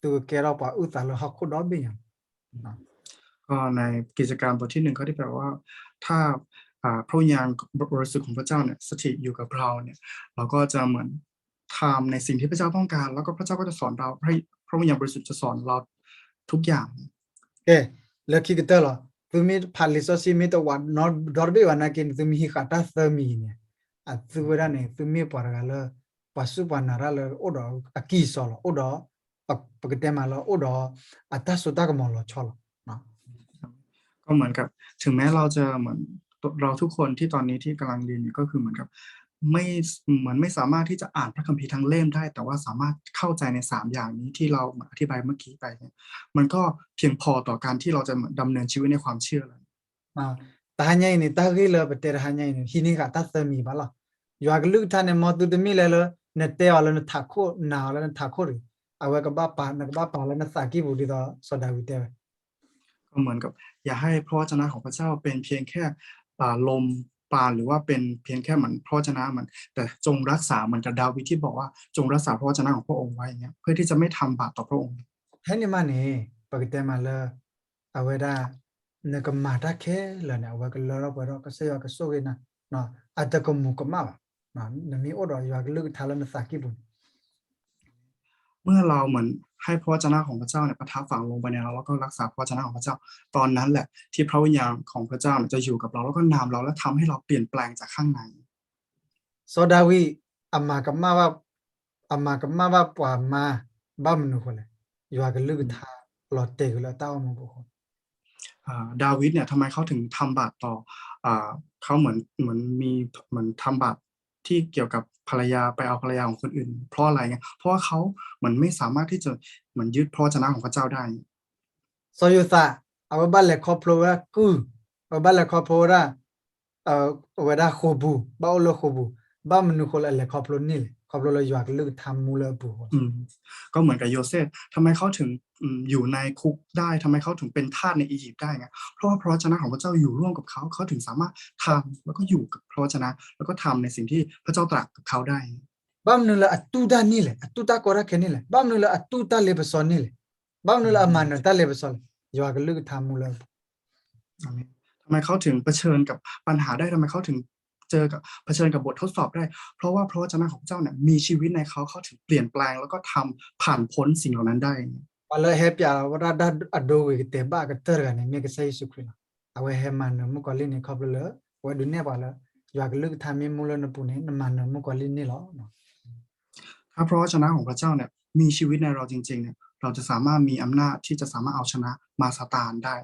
ตัวแกเราปะอุตส่าห์เราหักคนดอกเบี้ยนะ ก็ในกิจการบทที่ 1ข้อที่แปลว่า ถ้าพระวิญญาณบริสุทธิ์ของพระเจ้าเนี่ยสถิตอยู่กับเราเนี่ย เราก็จะเหมือนทำในสิ่งที่พระเจ้าต้องการ แล้วก็พระเจ้าก็จะสอนเราพระวิญญาณบริสุทธิ์จะสอนเราทุกอย่าง โอเคแล้วคิดกันเหรอতুমি ফালিসসি মি তো one not ডরবে ওয়ানা কিন তুমি হি কাটা সমি নে আ তুবরা নে তুমি পরগাল পাসু পানারা ল ওডো আকি সলো ওডো পকতে মালো ওডো আতা সুতা কমলো চলো না ก็เหมือนกับถึงแม้เราจะเหมือนเราทุกคนที่ตอนนี้ที่กำลังเรียนอยู่ก็คือเหมือนกับไม่สามารถที่จะอ่านพระคัมภีร์ทั้งเล่มได้ แต่ว่าสามารถเข้าใจใน3อย่างนี้ที่เราอธิบายเมื่อกี้ไปเนี่ยมันก็เพียงพอต่อการที่เราจะดำเนินชีวิตในความเชื่อแล้ว ตาหญ่นี่ตากิเลเปเตระหญ่นี่ฮินี่กะตาสมีบาล่ะยากลึกท่านมอตุตมีเลเนเตอลนทักโคนาลนทักโคริเอาไว้กับบ้าปานกับบ้าปาลนสากิบุดีต่อสดาวิเต ก็เหมือนกับอย่าให้พระวจนะของพระเจ้าเป็นเพียงแค่ลมปราณหรือว่าเป็นเพียงแค่เหมือนพระวจนะมันแต่จงรักษาเหมือนกับดาวิดที่บอกว่าจงรักษาพระวจนะของพระองค์ไว้อย่างเงี้ยเพื่อที่จะไม่ทำบาปต่อพระองค์ แค่นี้มานี่ปกติมาเลยเอาไว้ได้เนกมาตาแค่เลยเนี่ยว่าก็เราไปเราก็เสียก็สู้กันนะเนาะอาจจะก็มุกมาเนาะนี่มีอดอยากลึกทาลนสากิบุ เมื่อเราเหมือนให้พระวจนะของพระเจ้าเนี่ยประทับฝังลงไปในเราแล้วก็รักษาพระวจนะของพระเจ้าตอนนั้นแหละที่พระวิญญาณของพระเจ้าจะอยู่กับเราแล้วก็นำเราและทำให้เราเปลี่ยนแปลงจากข้างใน โซดาวีอามากับมาว่าปว่ามาบ้ามนุคนเลยอยากลึกทาหลอดเตกแล้วเต้ามันบุคคล ดาวิดเนี่ยทำไมเขาถึงทำบาปต่อเขาเหมือนมีเหมือนทำบาปที่เกี่ยวกับภรรยาไปเอาภรรยาของคนอื่นเพราะอะไรเงี้ยเพราะว่าเขาเหมือนไม่สามารถที่จะเหมือนยึดพระวจนะของพระเจ้าได้ โซยุตาเอาไว้บ้านเล็กครอบครัวกูเอาบ้านเล็กครอบครัวเอาไว้ได้ขบูบ้าอุลขบูบ้ามนุคนละเล็กครอบครัวนี่เลยครอบครัวเราอยากลึกทำมูลบุคคล ก็เหมือนกับโยเซฟทำไมเขาถึงอยู่ในคุกได้ทำไมเขาถึงเป็นทาสในอียิปต์ได้ไงเพราะว่าพระวจนะของพระเจ้าอยู่ร่วมกับเขาเขาถึงสามารถทำแล้วก็อยู่กับพระวจนะแล้วก็ทำในสิ่งที่พระเจ้าตรัสกับเขาได้ บ้ามนุละอัตุดานี่เลยอัตุตากอรักแค่นี่เลยบ้ามนุละอัตุตาเลบซอนนี่เลยบ้ามนุละอามันตาเลบซอนอยากลึกทำมูลบุ ทำไมเขาถึงเผชิญกับปัญหาได้ทำไมเขาถึงเผชิญกับบททดสอบได้เพราะว่าพระวจนะของพระเจ้าเนี่ยมีชีวิตในเขาถึงเปลี่ยนแปลงแล้วก็ทำผ่านพ้นสิ่งเหล่านั้นได้ Walau happy awara da ado we te ba ka ter ne me ka sai su krina awe he man mu ko lin ne khop le wa du ne ba la ya ka lu tha mi mu lo na pu ne na man mu ko lin ne lo ถ้าพระวจนะของพระเจ้าเนี่ยมีชีวิตในเราจริงๆเนี่ยเราจะสามารถมีอำนาจที่จะสามารถเอาชนะมารซาตานได้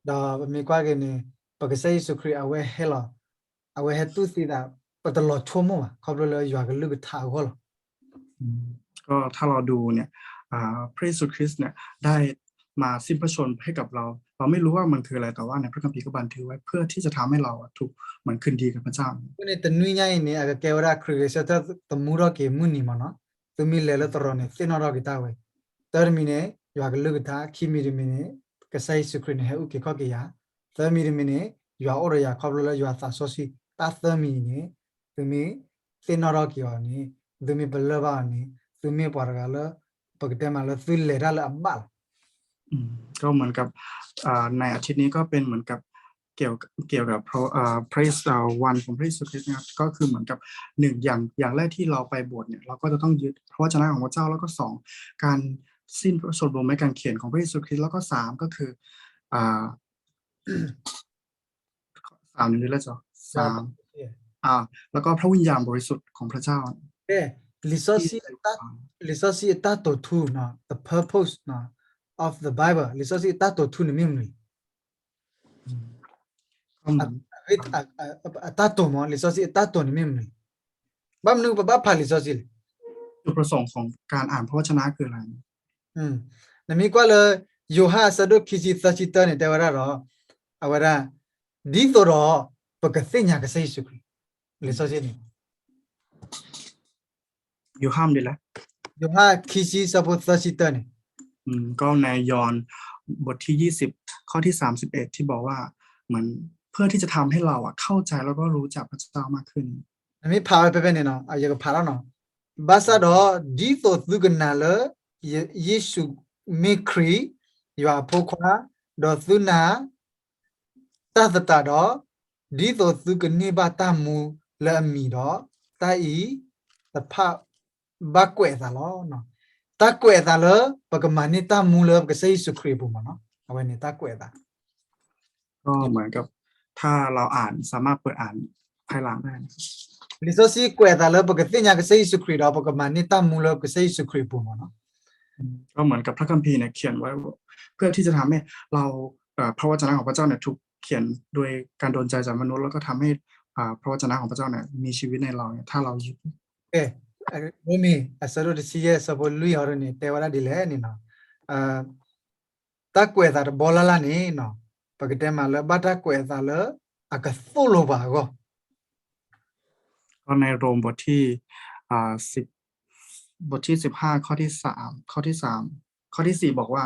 da mi kwa ke ne pa ka sai su kri awe he lo awe he tu si da pa ta lo chho mo khop le ya ka lu tha ko lo ก็ถ้าเราดูเนี่ยพระเยซูคริสต์เนี่ยได้มาสิ้นพระชนม์ให้กับเราไม่รู้ว่ามันคืออะไรแต่ว่าในพระคัมภีร์ก็บันทึกไว้เพื่อที่จะทำให้เราถูกเหมือนคืนดีกับพระเจ้า ne ta nui nya ne aga ke wara kri se ta ta mu ro ke mu ni ma no tu mi le lo to ro ne sin ro ki ta we tar mi ne ya ka lu tha khi mi ri mi ne ka sai su kri ne he u ke kho ke ya tar mi ri mi ne ya ora ya khop le ya sa so si ta tar mi ne tu mi sin ro ki wa ni tu mi bla ba ni tu mi par ga la pa ke te ma la tu le ra la ba ก็เหมือนกับในอาทิตย์นี้ก็เป็นเหมือนกับเกี่ยวกับพระวันของพระเยซูคริสต์นะครับก็คือเหมือนกับ1อย่างแรกที่เราไปบวชเนี่ยเราก็จะต้องยึดพระวจนะของพระเจ้าแล้วก็2การสิ้นพระชนม์บนไม้กางเขนของพระเยซูคริสต์แล้วก็3ก็คือ3นี่แล้วจ้ะ3แล้วก็พระวิญญาณบริสุทธิ์ของพระเจ้า lisosi ta to thu na the purpose na of the bible lisosi ta to thu ni mi ni ta to mo lisosi ta to ni mi ni bam nu ba pha lisosi จุดประสงค์ของการอ่านพระวจนะคืออะไรna mi kwa le yoha sadu kisi sachita ni te wara ro awara di to ro pa ka sinya ka sai su lisosi ni อยู่ห้ามดีแล้ว yoha kisi sabu sachita ni ก็ในยอห์นบทที่20ข้อที่31ที่บอกว่าเหมือนเพื่อที่จะทำให้เราเข้าใจแล้วก็รู้จักพระเจ้ามากขึ้น mi pha pe pe ne no ayo pha ra no basa do di to tu kana le ယေရှုမိခရီရွာဖို့ခွာဒေါ်သုနာတသတာတော့ဒီသောသူကနေပါတမူလအမီတော့တိုင်တဖဘကွဲသာလောနော်တကွဲသာလပကမနိတမူလကစေစုခရီပုံမနော်အဝဲနေတကွဲသာ ก็เหมือนกับถ้าเราอ่านสามารถเปิดอ่านภายหลังได้นะครับ ลิโซซีကွဲသာလပကတိညာကစေစုခရီတော့ပကမနိတမူလကစေစုခရီပုံမနော် ก็เหมือนกับพระคัมภีร์เนี่ยเขียนไว้เพื่อที่จะทำให้เราพระวจนะของพระเจ้าเนี่ยถูกเขียนโดยการโดนใจจากมนุษย์แล้วก็ทำให้พระวจนะของพระเจ้าเนี่ยมีชีวิตในเราเนี่ยถ้าเรายึด ဘုမီအစရဒစီရဲ့စဘလူရနေတေဝရဒီလေနေနော်တကွဲသာဘောလာလာနေနော်ပကတဲ့မှာလဘတ်ကွဲသာလအကသုလိုပါကော ก็ในโรมบทที่บทที่15ข้อที่3ข้อที่3ข้อที่4บอกว่า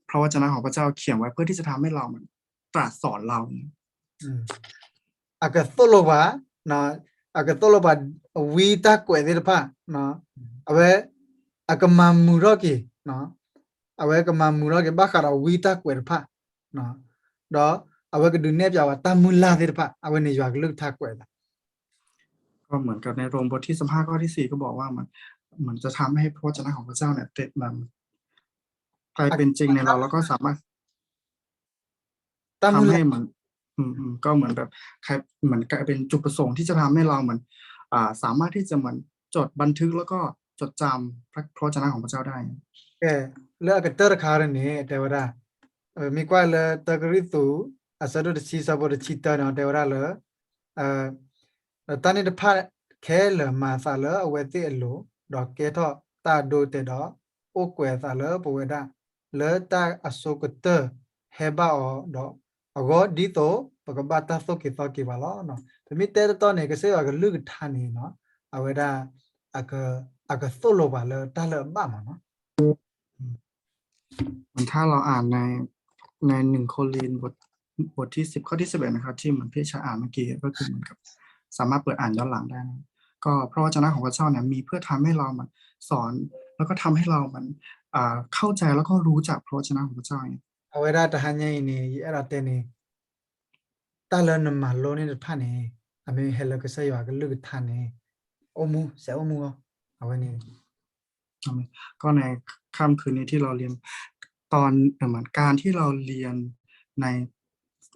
พระวจนะของพระเจ้าเขียนไว้เพื่อที่จะทำให้เรามันตรัสสอนเราเนี่ย အကသုလိုပါနော်အကသုလိုပါဝီတကွဲတဲ့ဖာနော်အဝဲအကမမူရောကေနော်အဝဲကမမူရောကေဘခရာဝီတကွဲဖာနော်တော့အဝဲကဒုနေပြဝတမူလာတဲ့ဖာအဝဲနေရွာကလုထကွဲတာ ก็เหมือนกับในโรมบทที่15ข้อที่4ก็บอกว่ามันจะทำให้พระวจนะของพระเจ้าเนี่ยมันกลายเป็นจริงในเราแล้วก็สามารถ ตาม ทำ มูล ให้มันก็เหมือนแบบเหมือนกลายเป็นจุดประสงค์ที่จะทำให้เราเหมือนสามารถที่จะเหมือนจดบันทึกแล้วก็จดจำพระวจนะของพระเจ้าได้ le ka tar khar ne te wara mi kwa le takri tu asadu de chi sabo de chi ta no te wara le ta ni de pha khe le ma sa le awe ti lo do ke tho ta do te do o kwe sa le bo we da le ta aso ko te he ba o do ago di to pa ka ba ta so ki ba lo no te mi te to ne ke se ga lu tha ni no awe da aka so lo ba le ta le ba ma no ถ้าเราอ่านใน1 โครินธ์บทที่10ข้อที่11นะครับที่เหมือนพี่ชายอ่านเมื่อกี้ก็คือเหมือนกับสามารถเปิดอ่านย้อนหลังได้นะก็พระวจนะของพระเจ้าเนี่ยมีเพื่อทำให้เรามันสอนแล้วก็ทำให้เรามันเข้าใจแล้วก็รู้จักพระวจนะของพระเจ้าเนี่ย awe da ta hanya ni era te ni ta le na ma lo ni de pha ni ame hela ka sa ya ka lu tha ni omu se omu awe ni ก็ในค่ำคืนนี้ที่เราเรียนตอนเหมือนการที่เราเรียนใ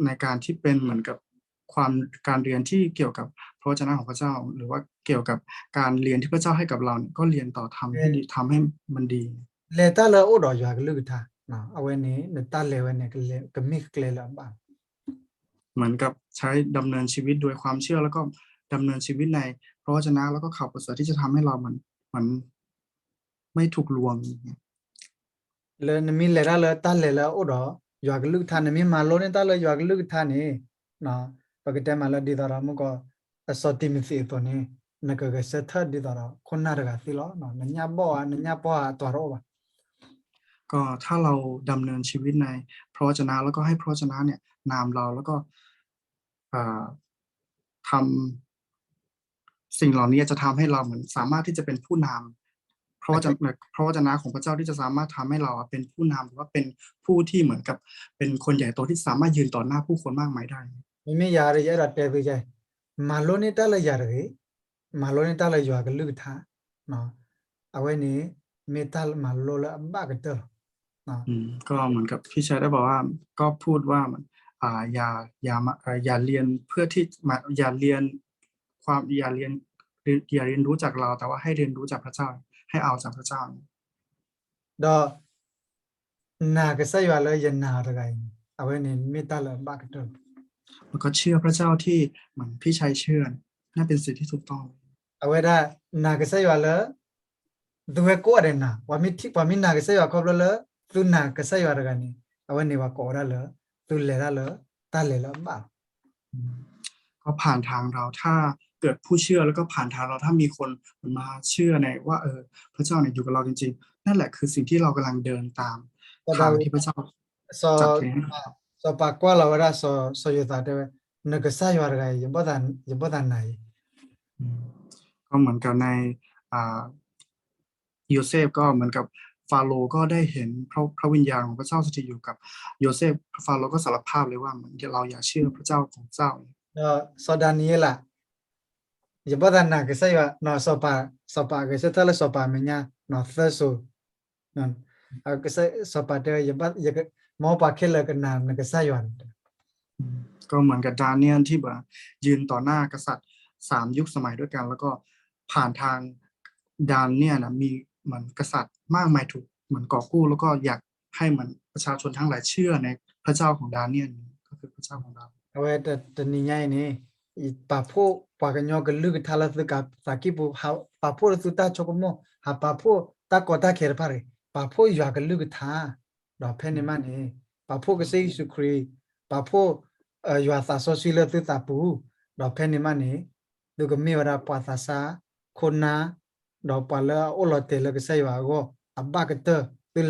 นการที่เป็นเหมือนกับการเรียนที่เกี่ยวกับพระวจนะของพระเจ้า หรือว่าเกี่ยวกับการเรียนที่พระเจ้าให้กับเราเนี่ยก็เรียนต่อทำให้ดีทำให้มันดี le ta le o do ya ka lu tha na awe ni ne ta le we ne ka mi kle la ba เหมือนกับใช้ดำเนินชีวิตโดยความเชื่อแล้วก็ดำเนินชีวิตในพระวจนะแล้วก็ข่าวประเสริฐที่จะทำให้เรามันไม่ถูกลวง le ne mi le ra le ta le la o do ya ka lu tha ne mi ma lo ni ta le ya ka lu tha ni na pa ka te ma la di da ra mo ko so ti mi si to ni na ka se tha di da ra khona ra ga si lo no na nya bo to ro ba ก็ถ้าเราดำเนินชีวิตในพระวจนะแล้วก็ให้พระวจนะเนี่ยนามเราแล้วก็ทำสิ่งเหล่านี้จะทำให้เราเหมือนสามารถที่จะเป็นผู้นำพระวจนะของพระเจ้าที่จะสามารถทำให้เราเป็นผู้นำหรือว่าเป็นผู้ที่เหมือนกับเป็นคนใหญ่โตที่สามารถยืนต่อหน้าผู้คนมากมายได้ mi mi ya re ya ra te bi jai ma lo ni ta le ya re ma lo ni ta le ya ka lu tha no awe ni mi ta ma lo la ba ka te no ก็เหมือนกับพี่ชายได้บอกว่าก็พูดว่ามันอย่าเรียนเพื่อที่มาอย่าเรียนรู้จากเราแต่ว่าให้เรียนรู้จากพระเจ้าให้เอาจากพระเจ้า do na ka sa ya le ya na ra ga awe ni mi ta le ba ka te แล้วก็เชื่อพระเจ้าที่เหมือนพี่ชายเชื่อนั่นเป็นสิ่งที่ถูกต้อง awe da na ka sa ya le du we ko re na wa mi na ka sa ya ko le tu na ka sa ya ra ga ni awe ni wa ko ra le tu le ra le ta le la ba ก็ผ่านทางเราถ้าเกิดผู้เชื่อแล้วก็ผ่านทางเราถ้ามีคนมาเชื่อในว่าพระเจ้าเนี่ยอยู่กับเราจริงๆนั่นแหละคือสิ่งที่เรากำลังเดินตามทางที่พระเจ้า so จัดไว้ให้ so pa kwa la wa so yo ta de na ka sa ya ra ga yin ba da na ก็เหมือนกับใน โยเซฟก็เหมือนกับฟาโรห์ก็ได้เห็นพระวิญญาณของพระเจ้าสถิตอยู่กับโยเซฟฟาโรห์ก็สารภาพเลยว่าเหมือนเราอย่าเชื่อพระเจ้าของเจ้า so Daniela ya badana que se iba no sopa que se tala sopa menya no theso non a que se sopa de ya bad ya que mo pa khela que na que sa yuan ก็เหมือนกับดาเนียลที่แบบยืนต่อหน้ากษัตริย์3 ยุคสมัยด้วยกัน แล้วก็ผ่านทางดาเนียลนะมีเหมือนกษัตริย์มากมายถูกเหมือนก่อกู้แล้วก็อยากให้เหมือนประชาชนทั้งหลายเชื่อในพระเจ้าของดาเนียลก็คือพระเจ้าของเรา awe de niña ni y papo pa que no que lu que tala de ka saki pu papo su ta chokomo ha papo ta ko ta kher pare papo ya que lu que tha do phe ni ma ni papo que se su kri papo ya sa so si le tu ta pu do phe ni ma ni du que mi wara pa sa sa khona do pa la o lo te le que se wa go abba que te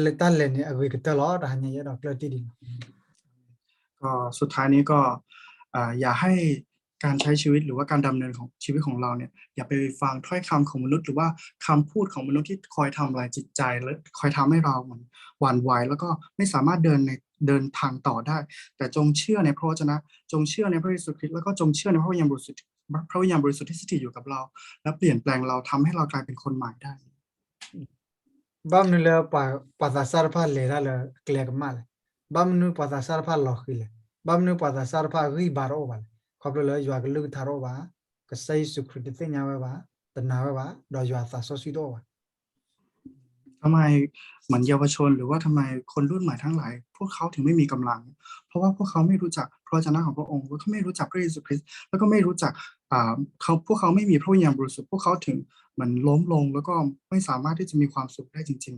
le ta le ni agui que te lo da ni ya do kle ti di ก็สุดท้ายนี้ก็อย่าให้การใช้ชีวิตหรือว่าการดำเนินของชีวิตของเราเนี่ยอย่าไปฟังถ้อยคำของมนุษย์หรือว่าคำพูดของมนุษย์ที่คอยทำลายจิตใจและคอยทำให้เราเหมือนหวั่นไหวแล้วก็ไม่สามารถเดินทางต่อได้ แต่จงเชื่อในพระวจนะจงเชื่อในพระเยซูคริสต์แล้วก็จงเชื่อในพระวิญญาณบริสุทธิ์ที่สถิตอยู่กับเรา และเปลี่ยนแปลงเราทำให้เรากลายเป็นคนใหม่ได้ bam nu le pa da sar pha le la le klek mal bam nu pa da sar pha lo khile bam nu pa da sar pha ri ba ro ba khop le ywa ke lu tha ro ba ke sai su khri te nya ba ta na ba do ywa sa so si do ba ทำไมเหมือนเยาวชนหรือว่าทำไมคนรุ่นใหม่ทั้งหลายพวกเขาถึงไม่มีกำลัง เพราะว่าพวกเขาไม่รู้จักพระวจนะของพระองค์เขาไม่รู้จักพระเยซูคริสต์แล้วก็ไม่รู้จักพวกเขาไม่มีพระวิญญาณบริสุทธิ์พวกเขาถึงเหมือนล้มลงแล้วก็ไม่สามารถที่จะมีความสุขได้จริง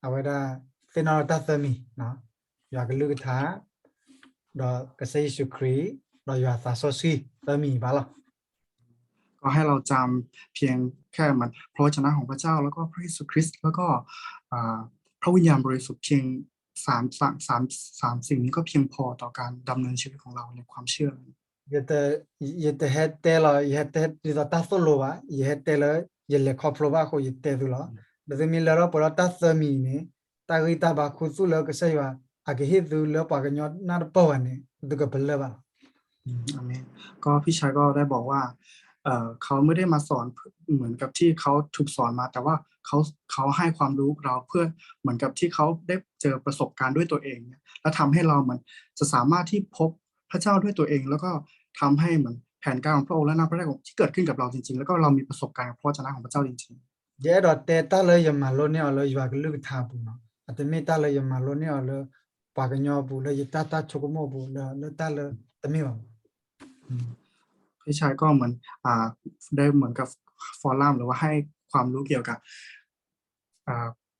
awada fina ta thami no ywa ke lu tha do ke sai su khri do ywa sa so si thami ba la ๆก็ให้เราจำเพียงแค่มันพระวจนะของพระเจ้าแล้วก็พระเยซูคริสต์แล้วก็พระวิญญาณบริสุทธิ์เพียงสามสิ่งนี้ก็เพียงพอต่อการดำเนินชีวิตของเราในความเชื่อ yete het te la yete di ta solo ba yete la yele khop lo ba ko yete du la de mi la ro por ta thami ni ta ri ta ba khu su lo ke sai ba a ke hit du lo pa ke nyo na pa wa ni du ke bele ba อาเมนก็พี่ชายก็ได้บอกว่าเขาไม่ได้มาสอนเหมือนกับที่เขาถูกสอนมา แต่ว่าเขาให้ความรู้เราเพื่อเหมือนกับที่เขาได้เจอประสบการณ์ด้วยตัวเองเนี่ยและทำให้เราเหมือนจะสามารถที่พบพระเจ้าด้วยตัวเอง แล้วก็ทำให้เหมือนแผนการของพระองค์และนำพระทัยของที่เกิดขึ้นกับเราจริงๆ แล้วก็เรามีประสบการณ์กับพระวจนะของพระเจ้าจริง je do te ta le ya ma lo ni lo ywa ke lu tha bu no ate mi ta le ya ma lo ni lo pa ke nyo bu le ta ta chu ko mo bu le ta le ta mi ba ๆพี่ชายก็เหมือนได้เหมือนกับฟอรัมหรือว่าให้ความรู้เกี่ยวกับ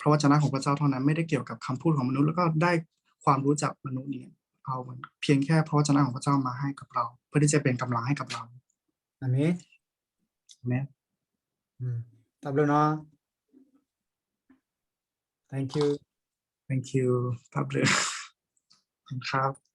พระวจนะของพระเจ้าเท่านั้นไม่ได้เกี่ยวกับคำพูดของมนุษย์แล้วก็ได้ความรู้จากมนุษย์เนี่ยเอาเหมือนเพียงแค่พระวจนะของพระเจ้ามาให้กับเรา เพื่อที่จะเป็นกำลังให้กับเรา amen อาเมน ta blo no thank you thank you ครับเลยครับ